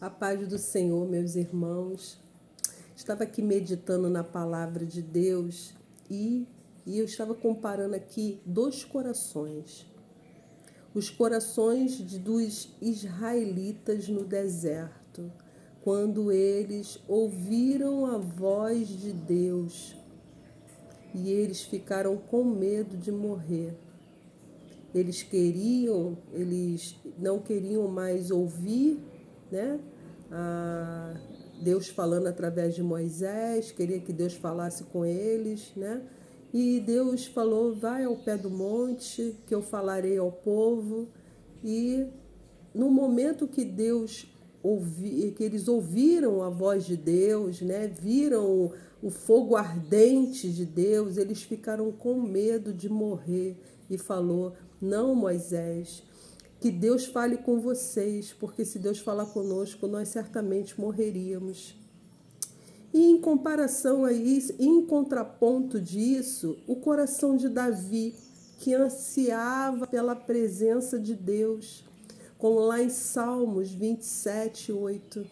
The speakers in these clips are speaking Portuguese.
A paz do Senhor, meus irmãos. Estava aqui meditando na palavra de Deus e eu estava comparando aqui dois corações. Os corações dos israelitas no deserto, quando eles ouviram a voz de Deus e eles ficaram com medo de morrer. Eles não queriam mais ouvir, né? Deus falando através de Moisés, queria que Deus falasse com eles, né? E Deus falou: vai ao pé do monte, que eu falarei ao povo. E no momento que que eles ouviram a voz de Deus, né? Viram o fogo ardente de Deus, eles ficaram com medo de morrer e falou: não, Moisés, que Deus fale com vocês, porque se Deus falar conosco, nós certamente morreríamos. E em comparação a isso, em contraponto disso, o coração de Davi, que ansiava pela presença de Deus, como lá em Salmos 27:8,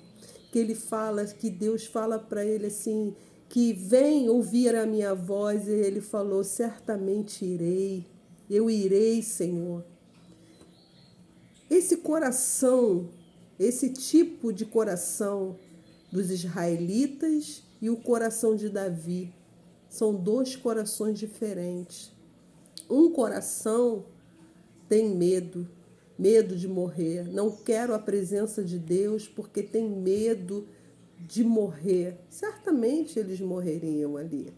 que ele fala, que Deus fala para ele assim, que vem ouvir a minha voz, e ele falou: certamente irei, eu irei, Senhor. Esse coração, esse tipo de coração dos israelitas e o coração de Davi são dois corações diferentes. Um coração tem medo de morrer, não quero a presença de Deus porque tem medo de morrer. Certamente eles morreriam ali,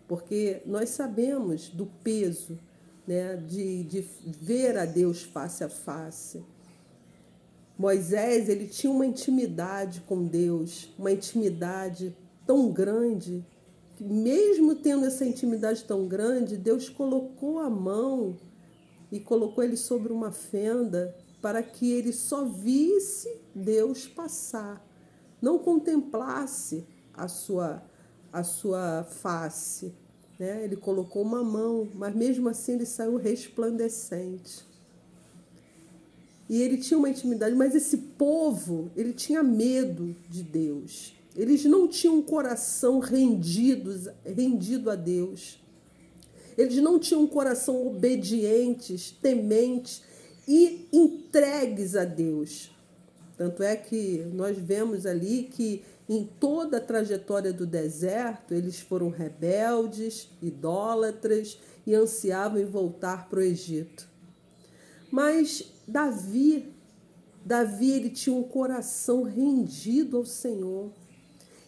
porque nós sabemos do peso, né, de ver a Deus face a face. Moisés, ele tinha uma intimidade com Deus, uma intimidade tão grande, que mesmo tendo essa intimidade tão grande, Deus colocou a mão e colocou ele sobre uma fenda para que ele só visse Deus passar, não contemplasse a sua face, né? Ele colocou uma mão, mas mesmo assim ele saiu resplandecente. E ele tinha uma intimidade, mas esse povo, ele tinha medo de Deus. Eles não tinham um coração rendido a Deus. Eles não tinham um coração obedientes, tementes e entregues a Deus. Tanto é que nós vemos ali que em toda a trajetória do deserto, eles foram rebeldes, idólatras e ansiavam em voltar para o Egito. Mas Davi, ele tinha um coração rendido ao Senhor.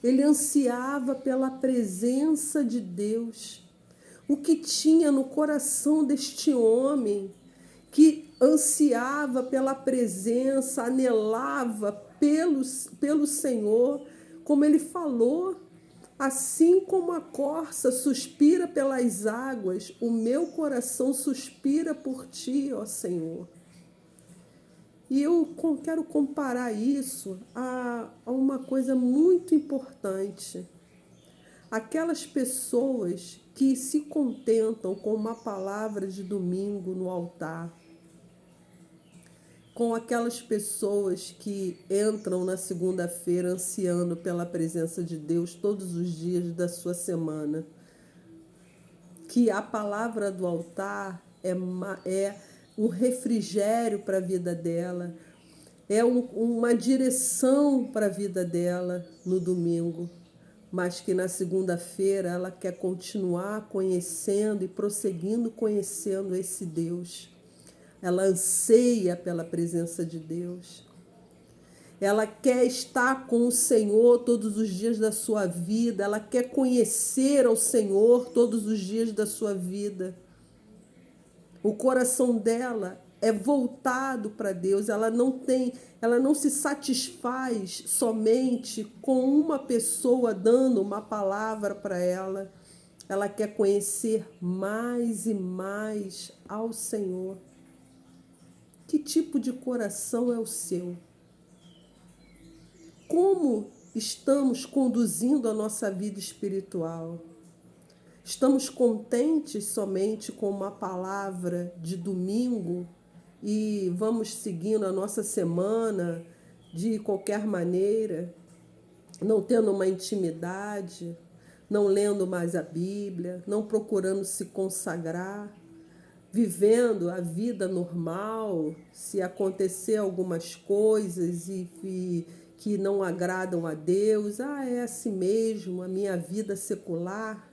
Ele ansiava pela presença de Deus. O que tinha no coração deste homem que ansiava pela presença, anelava pelo Senhor, como ele falou: assim como a corça suspira pelas águas, o meu coração suspira por ti, ó Senhor. E eu quero comparar isso a uma coisa muito importante. Aquelas pessoas que se contentam com uma palavra de domingo no altar, com aquelas pessoas que entram na segunda-feira ansiando pela presença de Deus todos os dias da sua semana, que a palavra do altar é um refrigério para a vida dela, é uma direção para a vida dela no domingo, mas que na segunda-feira ela quer continuar conhecendo e prosseguindo conhecendo esse Deus. Ela anseia pela presença de Deus. Ela quer estar com o Senhor todos os dias da sua vida. Ela quer conhecer ao Senhor todos os dias da sua vida. O coração dela é voltado para Deus. Ela não se satisfaz somente com uma pessoa dando uma palavra para ela. Ela quer conhecer mais e mais ao Senhor. Que tipo de coração é o seu? Como estamos conduzindo a nossa vida espiritual? Estamos contentes somente com uma palavra de domingo e vamos seguindo a nossa semana de qualquer maneira, não tendo uma intimidade, não lendo mais a Bíblia, não procurando se consagrar, vivendo a vida normal, se acontecer algumas coisas e que não agradam a Deus, é assim mesmo, a minha vida secular.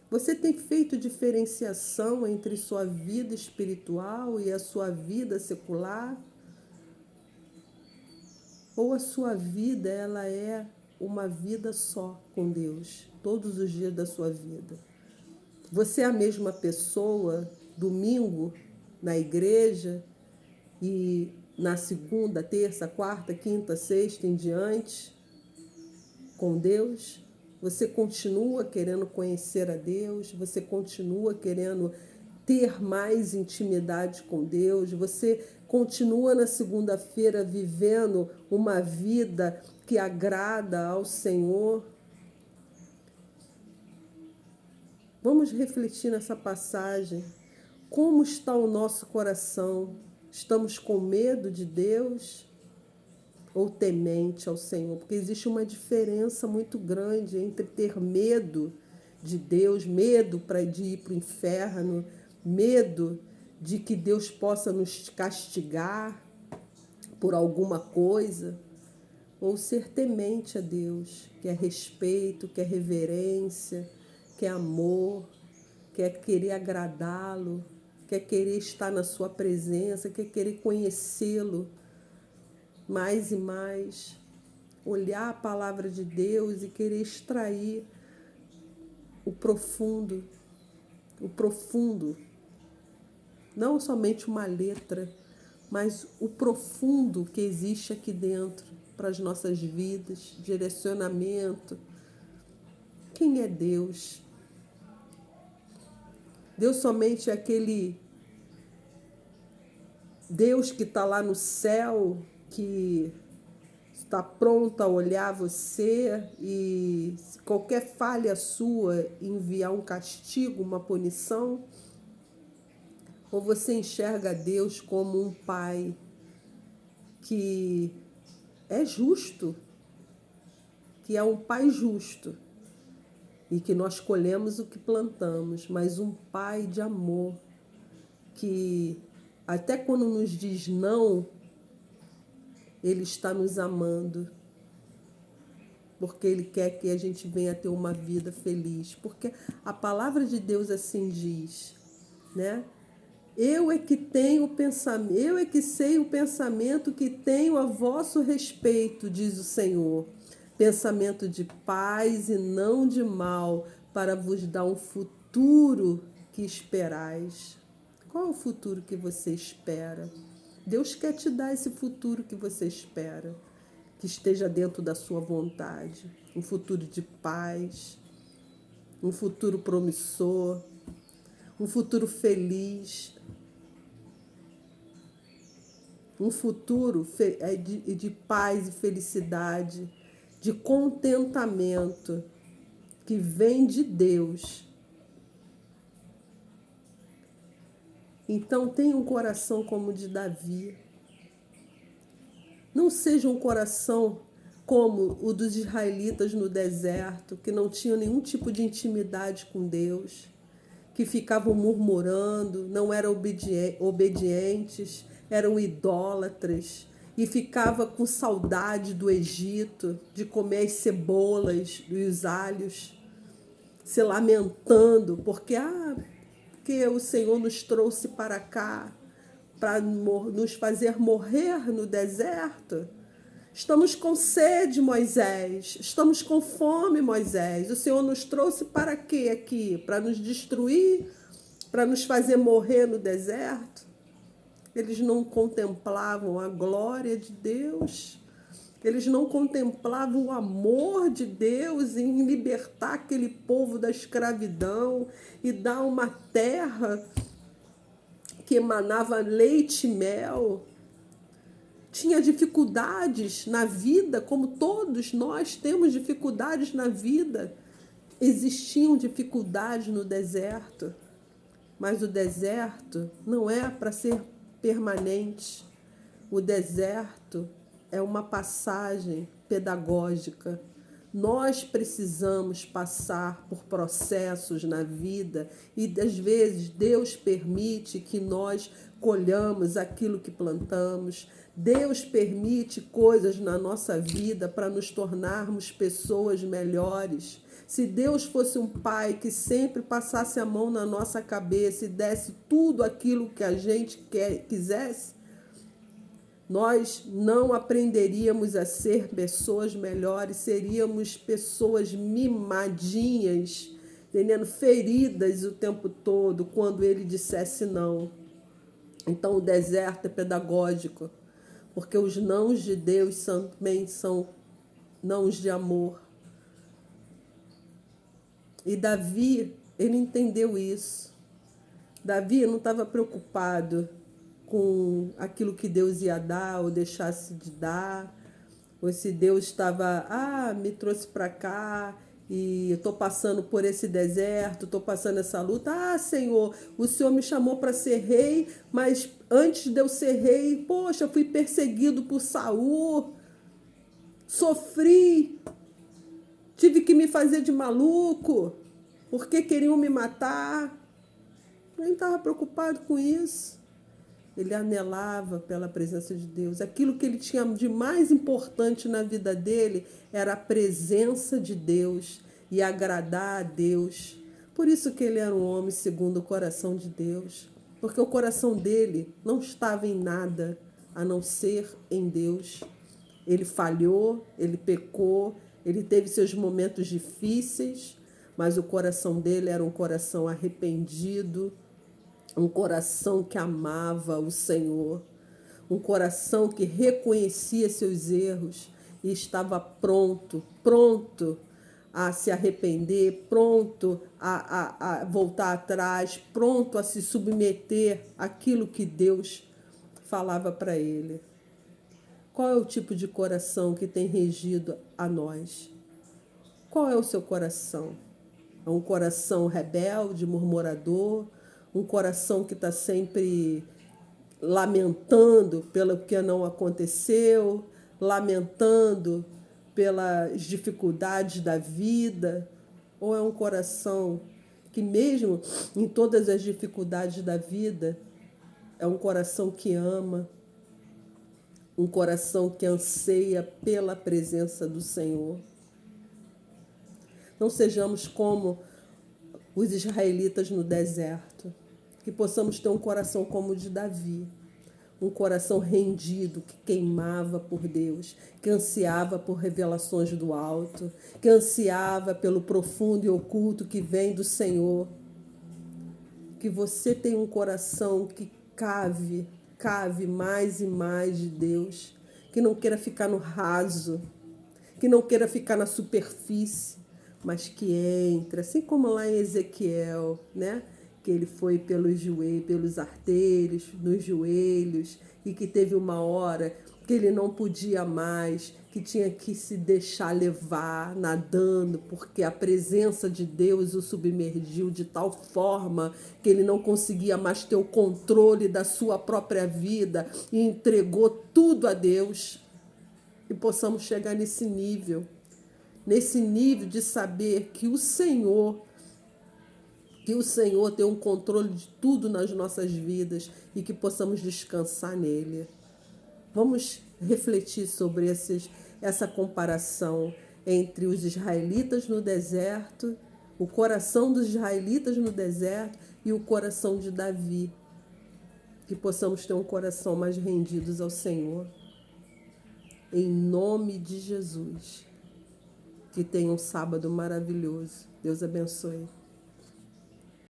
Você tem feito diferenciação entre sua vida espiritual e a sua vida secular? Ou a sua vida, ela é uma vida só com Deus, todos os dias da sua vida? Você é a mesma pessoa domingo na igreja e na segunda, terça, quarta, quinta, sexta em diante com Deus? Você continua querendo conhecer a Deus? Você continua querendo ter mais intimidade com Deus? Você continua na segunda-feira vivendo uma vida que agrada ao Senhor? Vamos refletir nessa passagem. Como está o nosso coração? Estamos com medo de Deus ou temente ao Senhor? Porque existe uma diferença muito grande entre ter medo de Deus, medo de ir para o inferno, medo de que Deus possa nos castigar por alguma coisa, ou ser temente a Deus, que é respeito, que é reverência, que é amor, que é querer agradá-lo, quer querer estar na sua presença, quer querer conhecê-lo mais e mais, olhar a palavra de Deus e querer extrair o profundo, não somente uma letra, mas o profundo que existe aqui dentro para as nossas vidas, direcionamento. Quem é Deus? Deus somente é aquele Deus que está lá no céu, que está pronto a olhar você e se qualquer falha sua enviar um castigo, uma punição? Ou você enxerga Deus como um pai que é justo, que é um pai justo e que nós colhemos o que plantamos, mas um pai de amor que até quando nos diz não, Ele está nos amando, porque Ele quer que a gente venha ter uma vida feliz. Porque a palavra de Deus assim diz, né? Eu é que tenho o pensamento, eu é que sei o pensamento que tenho a vosso respeito, diz o Senhor. Pensamento de paz e não de mal, para vos dar um futuro que esperais. Qual é o futuro que você espera? Deus quer te dar esse futuro que você espera, que esteja dentro da sua vontade. Um futuro de paz, um futuro promissor, um futuro feliz, um futuro de paz e felicidade, de contentamento, que vem de Deus. Então tenha um coração como o de Davi. Não seja um coração como o dos israelitas no deserto, que não tinham nenhum tipo de intimidade com Deus, que ficavam murmurando, não eram obedientes, eram idólatras, e ficava com saudade do Egito, de comer as cebolas e os alhos, se lamentando, porque o Senhor nos trouxe para cá, para nos fazer morrer no deserto. Estamos com sede, Moisés. Estamos com fome, Moisés. O Senhor nos trouxe para quê aqui? Para nos destruir? Para nos fazer morrer no deserto? Eles não contemplavam a glória de Deus. Eles não contemplavam o amor de Deus em libertar aquele povo da escravidão e dar uma terra que emanava leite e mel. Tinha dificuldades na vida, como todos nós temos dificuldades na vida. Existiam dificuldades no deserto, mas o deserto não é para ser permanente. O deserto é uma passagem pedagógica. Nós precisamos passar por processos na vida e, às vezes, Deus permite que nós colhamos aquilo que plantamos. Deus permite coisas na nossa vida para nos tornarmos pessoas melhores. Se Deus fosse um pai que sempre passasse a mão na nossa cabeça e desse tudo aquilo que a gente quisesse, nós não aprenderíamos a ser pessoas melhores, seríamos pessoas mimadinhas, entendendo? Feridas o tempo todo quando ele dissesse não. Então o deserto é pedagógico, porque os nãos de Deus também são nãos de amor. E Davi, ele entendeu isso. Davi não estava preocupado com aquilo que Deus ia dar ou deixasse de dar, ou se Deus estava, me trouxe para cá e eu estou passando por esse deserto, estou passando essa luta. Senhor, o Senhor me chamou para ser rei, mas antes de eu ser rei, poxa, eu fui perseguido por Saul, sofri, tive que me fazer de maluco, porque queriam me matar. Nem estava preocupado com isso. Ele anelava pela presença de Deus. Aquilo que ele tinha de mais importante na vida dele era a presença de Deus e agradar a Deus. Por isso que ele era um homem segundo o coração de Deus. Porque o coração dele não estava em nada a não ser em Deus. Ele falhou, ele pecou, ele teve seus momentos difíceis, mas o coração dele era um coração arrependido, um coração que amava o Senhor, um coração que reconhecia seus erros e estava pronto a se arrepender, pronto a voltar atrás, pronto a se submeter àquilo que Deus falava para ele. Qual é o tipo de coração que tem regido a nós? Qual é o seu coração? É um coração rebelde, murmurador? Um coração que está sempre lamentando pelo que não aconteceu, lamentando pelas dificuldades da vida? Ou é um coração que, mesmo em todas as dificuldades da vida, é um coração que ama, um coração que anseia pela presença do Senhor? Não sejamos como os israelitas no deserto, que possamos ter um coração como o de Davi, um coração rendido, que queimava por Deus, que ansiava por revelações do alto, que ansiava pelo profundo e oculto que vem do Senhor. Que você tenha um coração que cave mais e mais de Deus, que não queira ficar no raso, que não queira ficar na superfície, mas que entre, assim como lá em Ezequiel, né? Que ele foi pelos joelhos, pelos arteiros, nos joelhos, e que teve uma hora que ele não podia mais, que tinha que se deixar levar nadando, porque a presença de Deus o submergiu de tal forma que ele não conseguia mais ter o controle da sua própria vida e entregou tudo a Deus. E possamos chegar nesse nível de saber que o Senhor tem um controle de tudo nas nossas vidas e que possamos descansar nele. Vamos refletir sobre essa comparação entre os israelitas no deserto, o coração dos israelitas no deserto e o coração de Davi. Que possamos ter um coração mais rendidos ao Senhor. Em nome de Jesus. Que tenha um sábado maravilhoso. Deus abençoe.